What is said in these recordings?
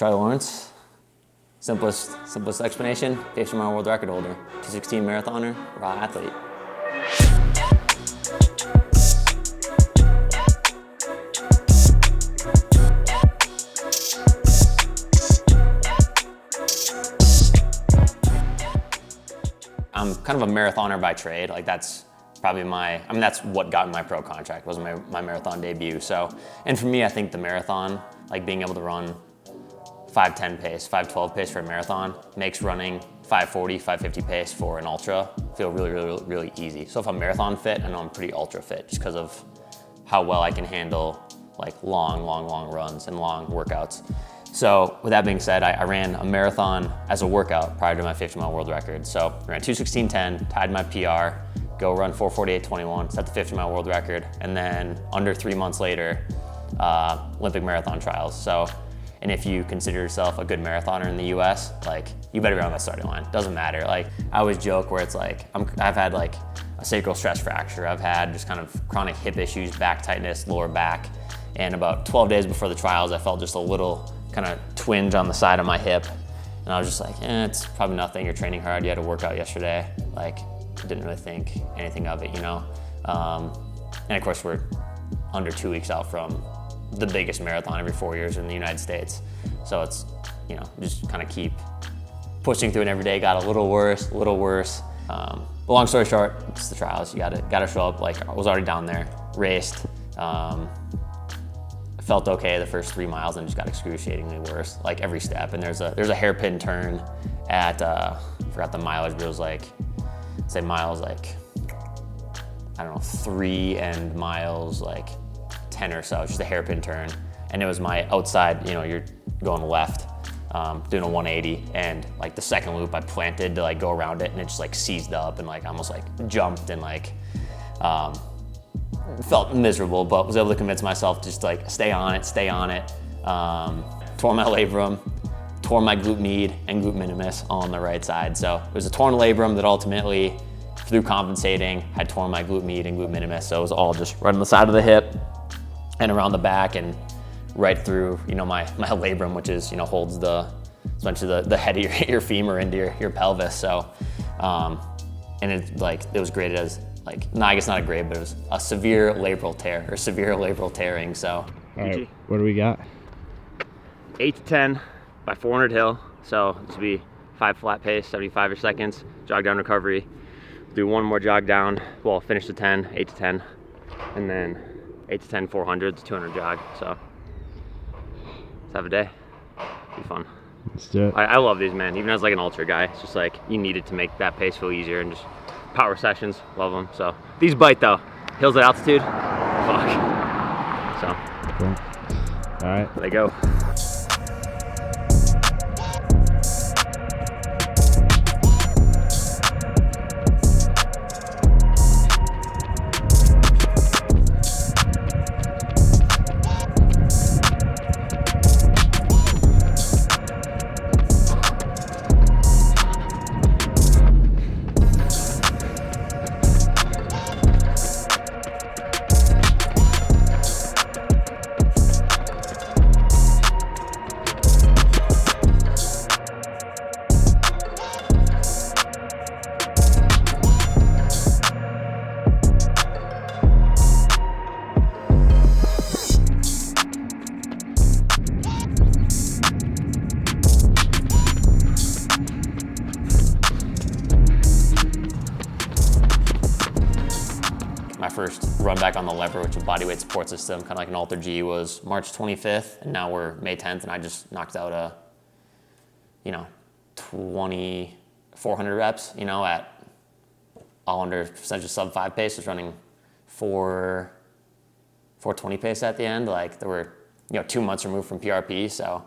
Charlie Lawrence. Simplest explanation, 50-mile world record holder, 216 marathoner, raw athlete. I'm kind of a marathoner by trade. Like that's probably that's what got me my pro contract, was my marathon debut. So, and for me, I think the marathon, like being able to run 5:10 pace, 5:12 pace for a marathon makes running 5:40, 5:50 pace for an ultra feel really easy. So if I'm marathon fit, I know I'm pretty ultra fit just because of how well I can handle like long runs and long workouts. So with that being said, I ran a marathon as a workout prior to my 50-mile world record. So I ran 2:16:10, tied my PR, go run 4:48:21, set the 50-mile world record, and then under 3 months later, Olympic marathon trials. So, and if you consider yourself a good marathoner in the US, like you better be on that starting line. Doesn't matter. Like I always joke where it's like, I've had like a sacral stress fracture. I've had just kind of chronic hip issues, back tightness, lower back. And about 12 days before the trials, I felt just a little kind of twinge on the side of my hip. And I was just like, it's probably nothing. You're training hard. You had a workout yesterday. Like, didn't really think anything of it, you know? And of course, we're under 2 weeks out from the biggest marathon every 4 years in the United States. So it's, you know, just kind of keep pushing through it every day. Got a little worse. But long story short, it's the trials. You gotta show up. Like I was already down there, raced. Felt okay the first 3 miles and just got excruciatingly worse, like every step. And there's a hairpin turn at, forgot the mileage, but it was like, say miles like, I don't know, 3 and miles like 10 or so. It's just a hairpin turn. And it was my outside, you know, you're going left, doing a 180, and like the second loop I planted to like go around it, and it just like seized up and like almost like jumped and like, felt miserable, but was able to convince myself to just like stay on it. Tore my labrum, tore my glute med and glute minimus all on the right side. So it was a torn labrum that ultimately, through compensating, had torn my glute med and glute minimus. So it was all just right on the side of the hip and around the back and right through, you know, my labrum, which is, you know, holds essentially the head of your femur into your pelvis. So, and it was graded as like, no, I guess not a grade, but it was a severe labral tear or severe labral tearing. So, all right, what do we got? 8 to 10 by 400 hill. So this would be 5 flat pace, 75 seconds, jog down recovery. Do one more jog down. Well, finish the 10, 8 to 10, and then 8 to 10 400s, 200 jog. So let's have a day. Be fun. Let's do it. I love these, man. Even as like an ultra guy, it's just like you needed to make that pace feel easier, and just power sessions, love them. So these bite though. Hills at altitude, fuck. So cool. All right, there they go. My first run back on the lever, which is bodyweight support system, kind of like an Alter G, was March 25th, and now we're May 10th, and I just knocked out a, 2,400 reps, at all under essentially sub 5 pace. Was running 420 pace at the end. Like there were, 2 months removed from PRP, so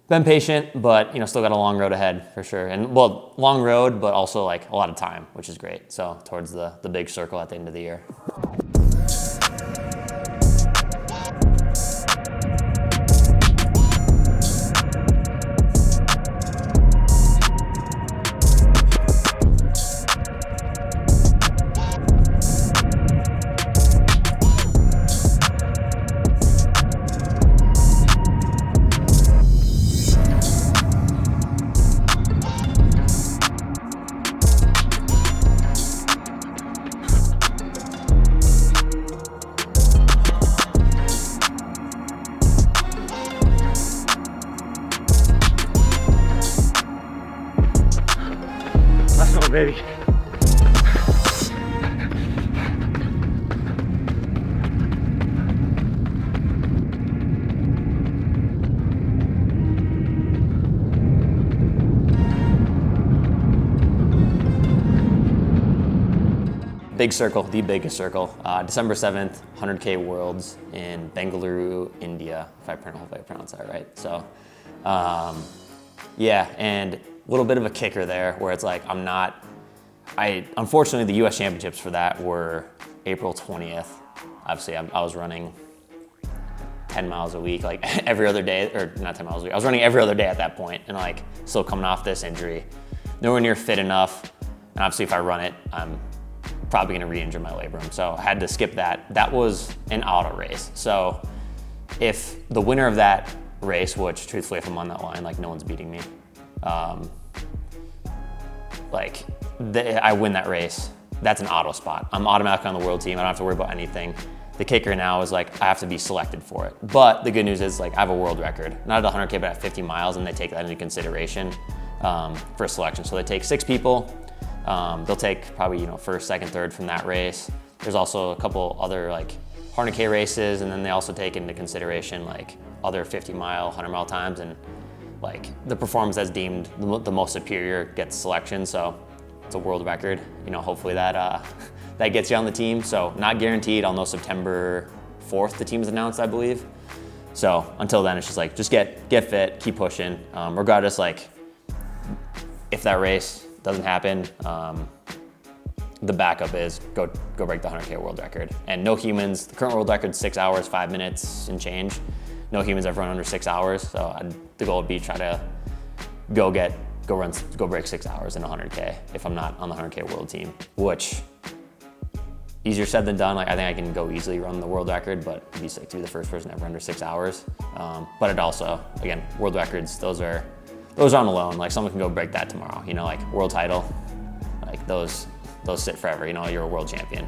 been patient, but still got a long road ahead for sure. And well, long road, but also like a lot of time, which is great. So towards the big circle at the end of the year. go, baby. Big circle, the biggest circle. December 7th, 100K Worlds in Bengaluru, India, if I pronounce that right. So, yeah, and a little bit of a kicker there where it's like unfortunately the US Championships for that were April 20th. Obviously I was running 10 miles a week, like every other day, or not 10 miles a week. I was running every other day at that point and like still coming off this injury. Nowhere near fit enough. And obviously if I run it, I'm probably gonna re-injure my labrum. So I had to skip that. That was an auto race. So if the winner of that race, which truthfully, if I'm on that line, like no one's beating me, I win that race, that's an auto spot. I'm automatically on the world team. I don't have to worry about anything. The kicker now is like, I have to be selected for it. But the good news is like, I have a world record, not at 100K, but at 50 miles, and they take that into consideration for selection. So they take 6 people. They'll take probably, first, second, third from that race. There's also a couple other like 100K races, and then they also take into consideration like other 50-mile, 100-mile times, and like the performance that's deemed the most superior gets selection. So it's a world record. Hopefully that that gets you on the team. So not guaranteed. I'll know September 4th. The team's announced, I believe. So until then, it's just like get fit, keep pushing. Regardless, like if that race doesn't happen, the backup is go break the 100K world record. And no humans, the current world record is 6 hours, 5 minutes and change. No humans ever run under 6 hours. So the goal would be try to go break 6 hours in 100K if I'm not on the 100K world team, which easier said than done. Like I think I can go easily run the world record, but it'd be sick to be the first person ever under 6 hours. But it also, again, world records, those are on alone. Like someone can go break that tomorrow, like world title, like those sit forever, you're a world champion.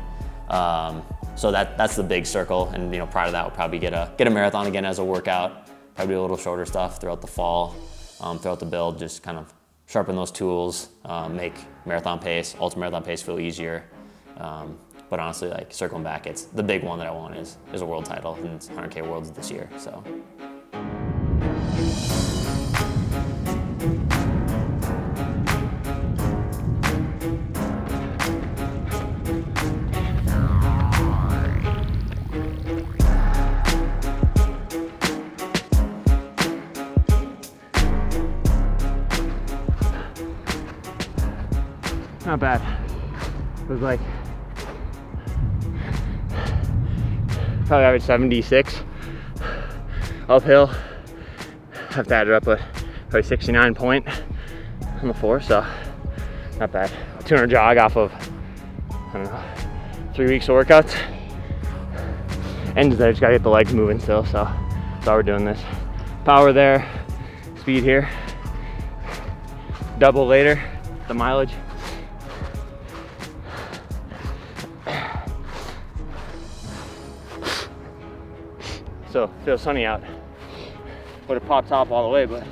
So that's the big circle. And prior to that, we'll probably get a marathon again as a workout, probably do a little shorter stuff throughout the fall, throughout the build, just kind of sharpen those tools, make marathon pace, ultra marathon pace feel easier. But honestly, like circling back, it's the big one that I want is a world title, and it's 100K Worlds this year, so. Not bad. It was like probably average 76 uphill. Have to add it up with probably 69 point on the 4, so not bad. A 200 jog off of, 3 weeks of workouts. And I just gotta get the legs moving still, so that's why we're doing this. Power there, speed here. Double later, the mileage. So it feels sunny out. Would have popped top all the way, but